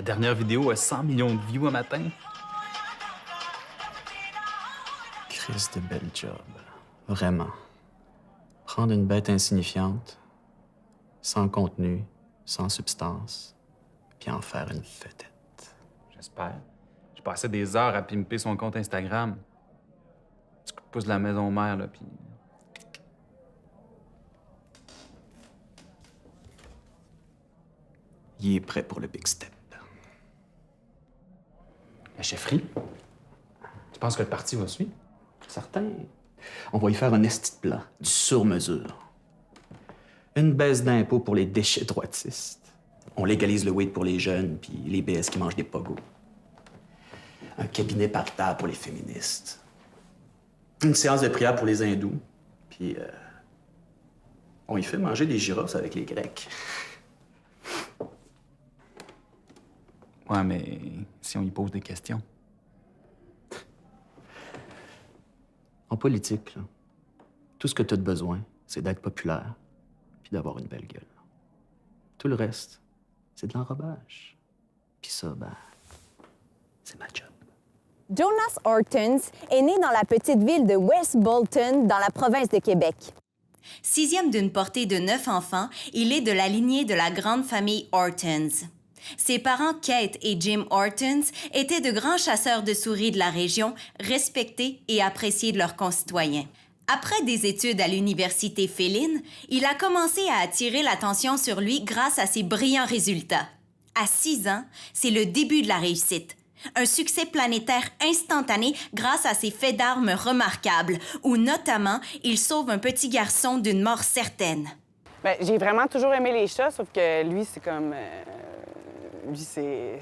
dernière vidéo a 100 millions de views un matin. Chris de bel job. Vraiment. Prendre une bête insignifiante, sans contenu, sans substance, puis en faire une vedette. J'espère. Je passais des heures à pimper son compte Instagram. Tu pousses de la maison mère, là, puis... Il est prêt pour le big step. La chefferie? Tu penses que le parti va suivre? Certain. On va y faire un esti de plan, du sur-mesure. Une baisse d'impôts pour les déchets droitistes. On légalise le weed pour les jeunes, puis les BS qui mangent des pogos. Un cabinet paritaire pour les féministes. Une séance de prière pour les hindous. Puis, on y fait manger des gyros avec les Grecs. Ouais, mais si on y pose des questions. En politique, là, tout ce que tu as besoin, c'est d'être populaire puis d'avoir une belle gueule. Tout le reste, c'est de l'enrobage. Puis ça, ben, c'est ma job. Jonas Hortons est né dans la petite ville de West Bolton, dans la province de Québec. Sixième d'une portée de 9 enfants, il est de la lignée de la grande famille Hortons. Ses parents, Kate et Jim Hortons, étaient de grands chasseurs de souris de la région, respectés et appréciés de leurs concitoyens. Après des études à l'université féline, il a commencé à attirer l'attention sur lui grâce à ses brillants résultats. À 6 ans, c'est le début de la réussite. Un succès planétaire instantané grâce à ses faits d'armes remarquables, où notamment il sauve un petit garçon d'une mort certaine. Bien, j'ai vraiment toujours aimé les chats, sauf que lui, c'est comme... lui, c'est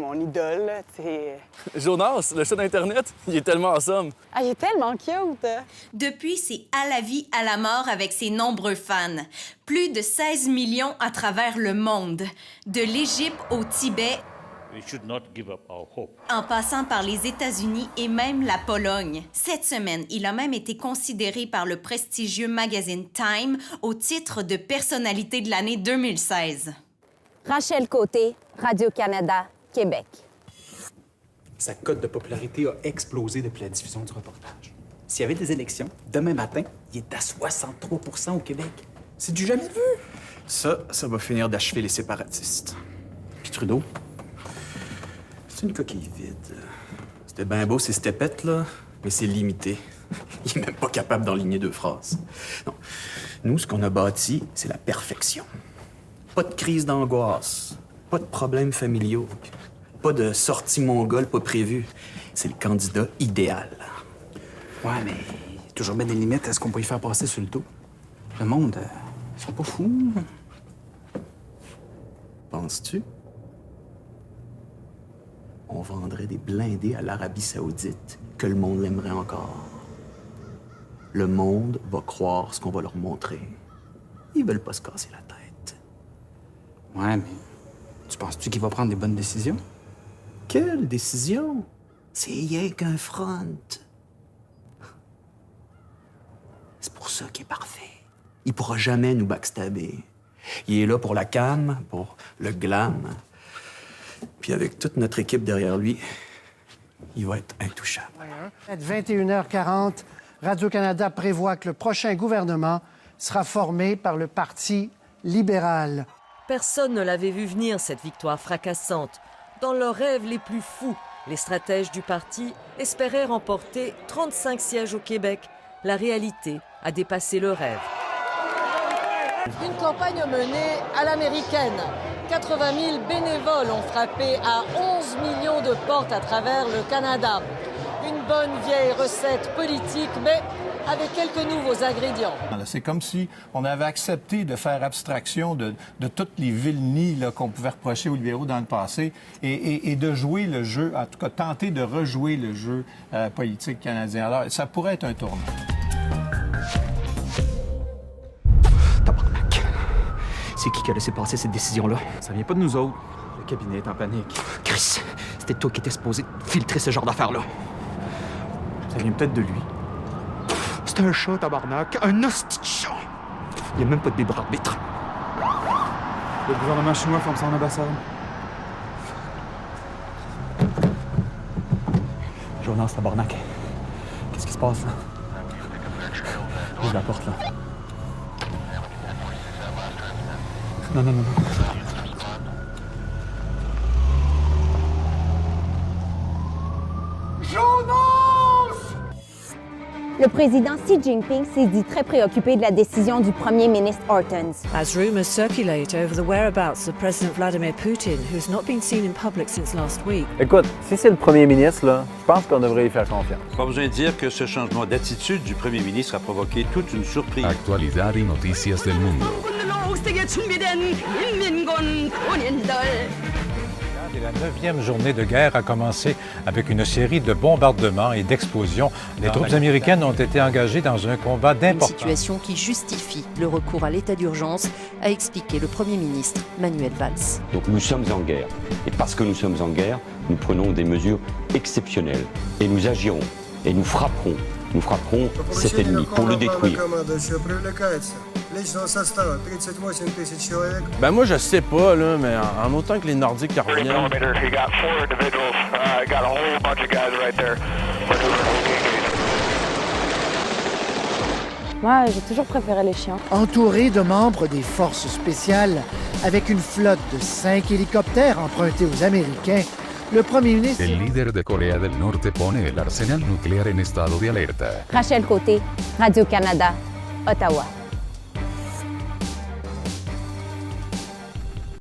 mon idole, là, t'sais. Jonas, le chat d'Internet, il est tellement awesome. Ah, il est tellement cute! Depuis, c'est à la vie, à la mort avec ses nombreux fans. Plus de 16 millions à travers le monde. De l'Égypte au Tibet, We should not give up our hope. en passant par les États-Unis et même la Pologne. Cette semaine, il a même été considéré par le prestigieux magazine Time au titre de personnalité de l'année 2016. Rachel Côté, Radio-Canada, Québec. Sa cote de popularité a explosé depuis la diffusion du reportage. S'il y avait des élections, demain matin, il est à 63 % au Québec. C'est du jamais vu. Ça va finir d'achever les séparatistes. Puis Trudeau, c'est une coquille vide. C'était bien beau, ces stepettes, là, mais c'est limité. Il est même pas capable d'enligner 2 phrases. Non. Nous, ce qu'on a bâti, c'est la perfection. Pas de crise d'angoisse, pas de problèmes familiaux, pas de sortie mongole pas prévue. C'est le candidat idéal. Ouais, mais il y a toujours bien des limites à ce qu'on peut y faire passer sur le dos. Le monde, ils sont pas fous. Penses-tu? On vendrait des blindés à l'Arabie Saoudite que le monde l'aimerait encore. Le monde va croire ce qu'on va leur montrer. Ils veulent pas se casser la tête. Ouais, mais tu penses-tu qu'il va prendre des bonnes décisions? Quelle décision? C'est rien qu'un front. C'est pour ça qu'il est parfait. Il pourra jamais nous backstabber. Il est là pour la cam, pour le glam. Puis avec toute notre équipe derrière lui, il va être intouchable. À 21h40, Radio-Canada prévoit que le prochain gouvernement sera formé par le Parti libéral. Personne ne l'avait vu venir, cette victoire fracassante. Dans leurs rêves les plus fous, les stratèges du parti espéraient remporter 35 sièges au Québec. La réalité a dépassé le rêve. Une campagne menée à l'américaine. 80 000 bénévoles ont frappé à 11 millions de portes à travers le Canada. Une bonne vieille recette politique, mais avec quelques nouveaux ingrédients. C'est comme si on avait accepté de faire abstraction de toutes les vilenies qu'on pouvait reprocher aux libéraux dans le passé et de jouer le jeu, en tout cas tenter de rejouer le jeu politique canadien. Alors, ça pourrait être un tournant. Tabarnak. C'est qui a laissé passer cette décision-là? Ça vient pas de nous autres. Le cabinet est en panique. Chris, c'était toi qui étais supposé filtrer ce genre d'affaires-là. Ça vient peut-être de lui. C'est un chat, tabarnak. Un hostie de chat. Il n'y a même pas de libre arbitre. Le gouvernement chinois ferme son ambassade. Jonas, tabarnak. Qu'est-ce qui se passe, là? Ouvre la porte, là. Non, non, non, non. Le président Xi Jinping s'est dit très préoccupé de la décision du premier ministre Hortons. As rumors circulate over the whereabouts of President Vladimir Putin, who's not been seen in public since last week. Écoute, si c'est le premier ministre, là, je pense qu'on devrait y faire confiance. Pas besoin de dire que ce changement d'attitude du premier ministre a provoqué toute une surprise. Actualidad y noticias del mundo. Et la 9e journée de guerre a commencé avec une série de bombardements et d'explosions. Les troupes américaines ont été engagées dans un combat d'importance. Une situation qui justifie le recours à l'état d'urgence, a expliqué le Premier ministre Manuel Valls. Donc nous sommes en guerre. Et parce que nous sommes en guerre, nous prenons des mesures exceptionnelles. Et nous agirons. Et nous frapperons. Nous frapperons cet ennemi pour le détruire. Ben moi, je sais pas, là, mais en autant que les Nordiques reviennent... Moi, j'ai toujours préféré les chiens. Entouré de membres des forces spéciales, avec une flotte de 5 hélicoptères empruntés aux Américains, le premier ministre... El líder de Corea del Norte pone el arsenal nuclear en estado de alerta. Rachel Côté, Radio-Canada, Ottawa.